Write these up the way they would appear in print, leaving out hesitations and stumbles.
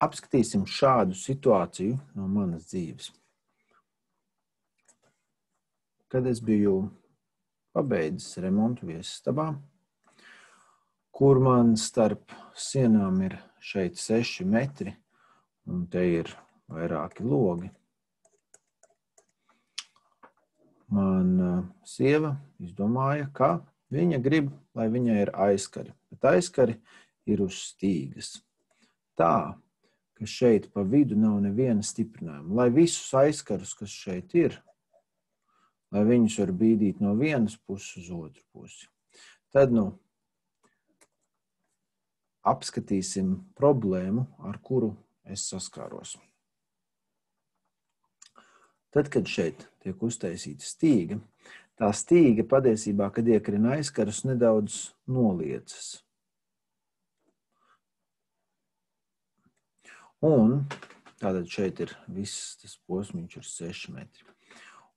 Apskatīsim šādu situāciju no manas dzīves. Kad es biju pabeidzis remontu viesistabā, kur man starp sienām ir šeit 6 metri, un te ir vairāki logi. Man sieva izdomāja, ka viņa grib, lai viņai ir aizkari, bet aizkari ir uz stīgas. Tā, ka šeit pa vidu nav neviena stiprinājuma, lai visus aizkarus, kas šeit ir, lai viņus var bīdīt no vienas puses uz otru pusi. Tad, apskatīsim problēmu, ar kuru es saskāros. Tad, kad šeit tiek uztaisīta stīga, tā stīga patiesībā, kad iekrina aizkarus, nedaudz noliecas. Un tātad šeit ir viss tas posmiņš ir 6 metri.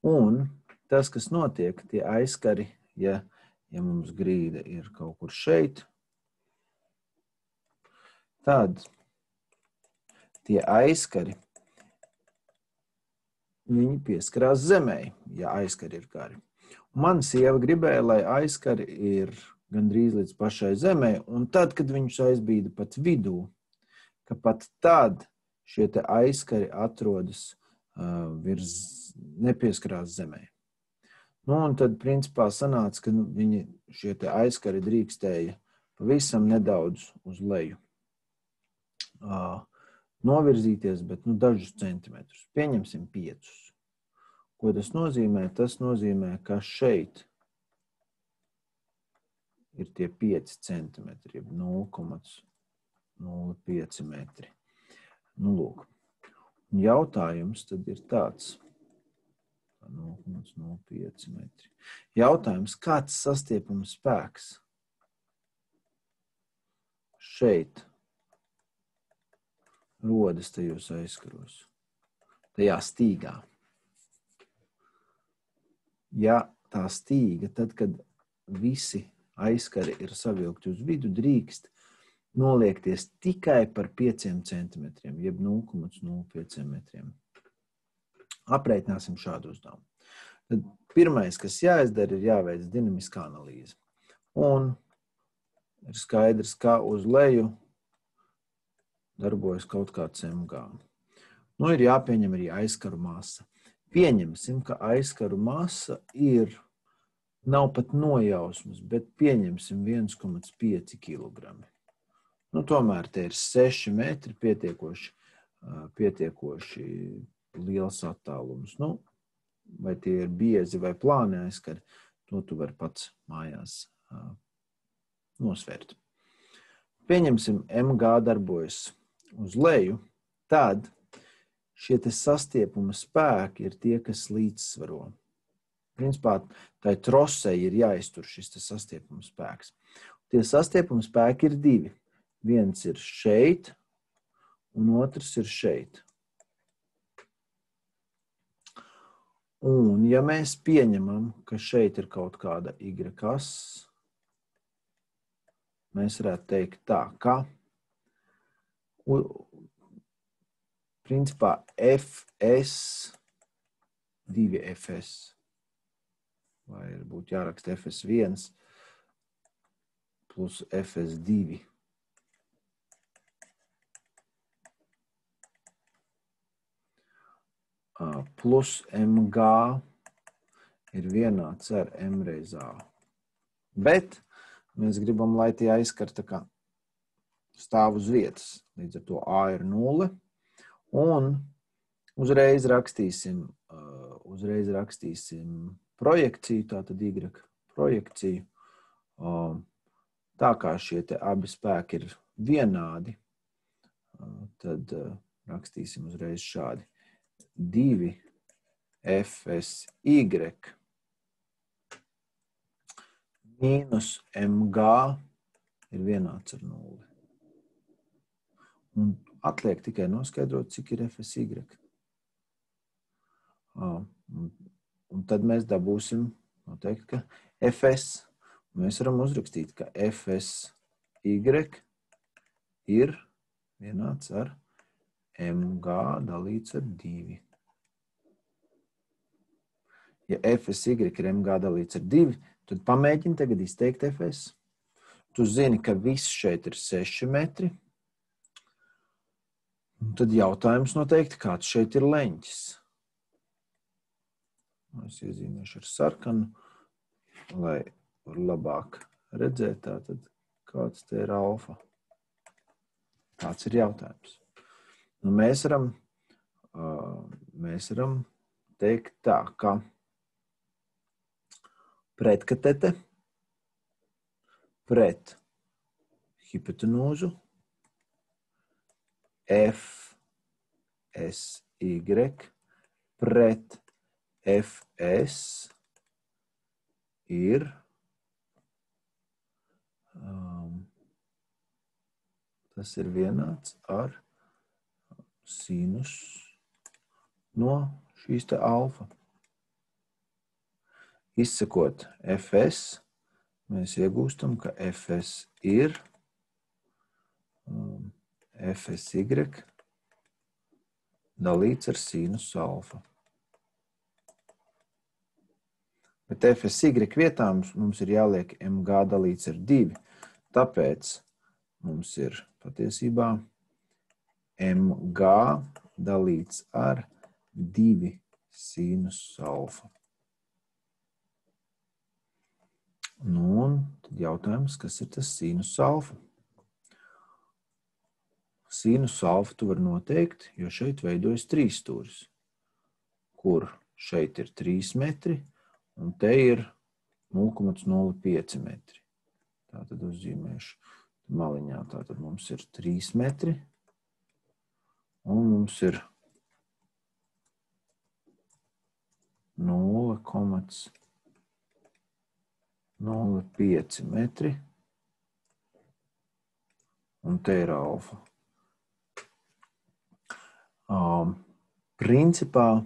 Un tas, kas notiek, tie aizkari, ja mums grīda ir kaut kur šeit, tad tie aizkari, viņi pieskarās zemē, ja aizkari ir gari. Man sieva gribēja, lai aizkari ir gandrīz līdz pašai zemē, un tad, kad viņus aizbīda pat vidū, ka pat tad šie te aizkari atrodas nepieskarās zemē. Un tad, principā, sanāca, ka viņi šie te aizkari drīkstēja pavisam nedaudz uz leju novirzīties, bet dažus centimetrus. Pieņemsim 5. Ko tas nozīmē? Tas nozīmē, ka šeit ir tie 5 centimetri, jeb 0,05 metri. Lūk. Jautājums tad ir tāds. 0,05 metri. Jautājums, kāds sastiepuma spēks šeit rodas tajos aizkaros, tajā stīgā. Ja tā stīga, tad, kad visi aizkari ir savilkti uz vidu, drīkst noliekties tikai par 5 centimetriem, jeb 0,05 metriem. Aprēķināsim šādu uzdevumu. Tad pirmais, kas jāizdara, ir jāveic dinamiskā analīze. Un ir skaidrs, ka uz leju darbojas kaut kāds MG. Ir jāpieņem arī aizkaru masa. Pieņemsim, ka aizkaru masa nav pat nojausmas, bet pieņemsim 1,5 kg. Tomēr te ir 6 metri pietiekoši liels attālums. Vai tie ir biezi vai plāni aizkari, to tu vari pats mājās nosvērt. Pieņemsim, MG darbojas uz leju, tad šie te sastiepuma spēki ir tie, kas līdzsvaro. Principā, tai trosei ir jāiztur šis te sastiepuma spēks. Tie sastiepuma spēki ir 2. Viens ir šeit, un otrs ir šeit. Un, ja mēs pieņemam, ka šeit ir kaut kāda Y-as, mēs varētu teikt tā, ka principā FS, 2FS, vai būtu jāraksta FS1 plus FS2. Plus MG ir vienāds ar M reiz A. Bet mēs gribam, lai tie aizskar tā kā stāv uz vietas. Līdz ar to A ir 0. Un uzreiz rakstīsim projekciju, tātad Y projekciju. Tā kā šie te abi spēki ir vienādi, tad rakstīsim uzreiz šādi. 2FSY mīnus MG ir vienāds ar 0. Un atliek tikai noskaidrot, cik ir FSY. Un tad mēs dabūsim noteikti, ka FS. Mēs varam uzrakstīt, ka FSY ir vienāds ar mg dalīts ar 2. Ja FSY ir mg dalīts ar 2, tad pamēģini tagad izteikt FS. Tu zini, ka viss šeit ir 6 metri. Un tad jautājums noteikti, kāds šeit ir leņķis. Es iezīmēšu ar sarkanu, lai var labāk redzēt, tātad, kāds te ir alfa. Tāds ir jautājums. Nu, mēs varam teikt tā, ka pretkatete pret hipotenūzu FSY pret FS ir tas ir vienāds ar sinus no šīs te alfa. Izsakot FS, mēs iegūstam, ka FS ir FSY dalīts ar sinus alfa. Bet FSY vietā mums ir jāliek mg dalīts ar 2, tāpēc mums ir patiesībā mg dalīts ar 2 sinus alfa. Nu, un tad jautājums, kas ir tas sinus alfa? Sinus alfa tu var noteikt, jo šeit veidojas 3 stūris, kur šeit ir 3 metri, un te ir 0,05 metri. Tātad uzzīmēšu maliņā. Tātad mums ir 3 metri, un mums ir 0,05 metri, un te ir alfa. Principā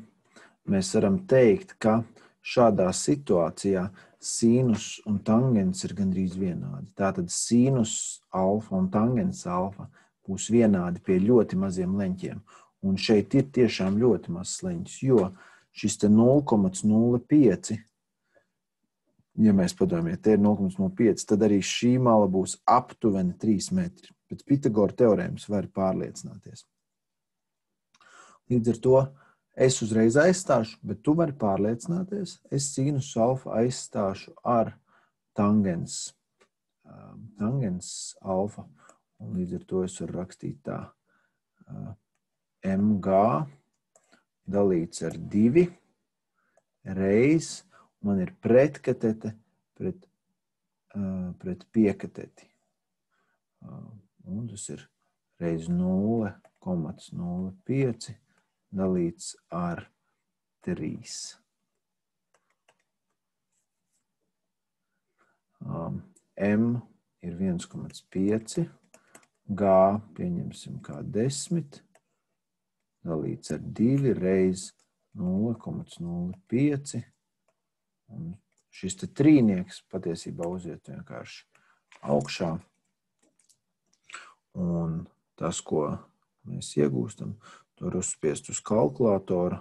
mēs varam teikt, ka šādā situācijā sinus un tangens ir gandrīz vienādi. Tātad sinus alfa un tangens alfa būs vienādi pie ļoti maziem leņķiem. Un šeit ir tiešām ļoti mazs leņķis, jo šis te 0,05, ja mēs padomājam, te ir 0,05, tad arī šī mala būs aptuveni 3 metri. Pēc Pitagora teorēmas var pārliecināties. Līdz ar to es uzreiz aizstāšu, bet tu vari pārliecināties. Es sinus alfa aizstāšu ar tangens alfa. Un līdz ar to es varu rakstīt tā. Mg dalīts ar 2 reiz. Man ir pretkatete pret piekateti. Un tas ir reiz 0,05 dalīts ar 3. M ir 1,5, G pieņemsim kā 10, dalīts ar 2 reiz 0,05. Un šis te trīnieks patiesībā uziet vienkārši augšā. Un tas, ko mēs iegūstam, to var uzspiest uz kalkulātora.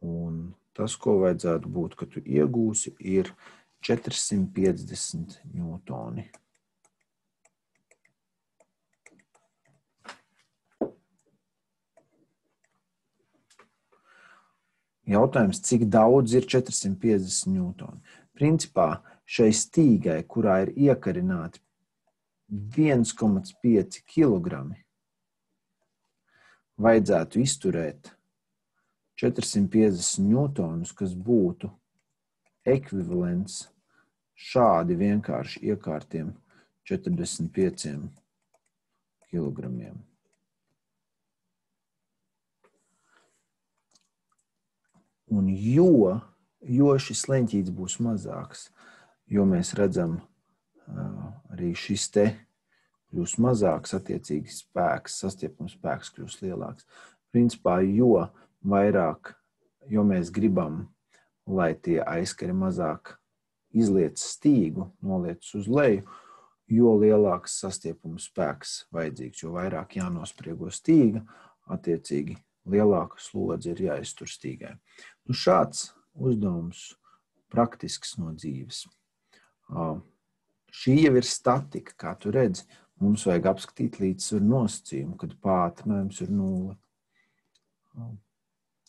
Un tas, ko vajadzētu būt, ka tu iegūsi, ir 450 ņūtoni. Jautājums, cik daudz ir 450 ņūtoni? Principā šai stīgai, kurā ir iekarināti 1,5 kilogrami, vajadzētu izturēt 450 ņūtonus, kas būtu ekvivalents šādi vienkārši iekārtiem 45 kilogramiem. Un jo šis leņķītis būs mazāks, jo mēs redzam, arī šis te kļūs mazāks, attiecīgi spēks, sastiepums spēks kļūs lielāks. Principā, jo vairāk, jo mēs gribam, lai tie aizskari mazāk izliec stīgu, noliec uz leju, jo lielāks sastiepumu spēks vajadzīgs, jo vairāk jānospriego stīga, attiecīgi lielāka slodze ir jāiztur stīgai. Šāds uzdevums praktisks no dzīves. Šī jau ir statika, kā tu redzi. Mums vajag apskatīt līdzsvaru nosacījumu, kad pātrinājums ir 0.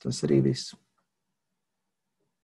Tas arī viss.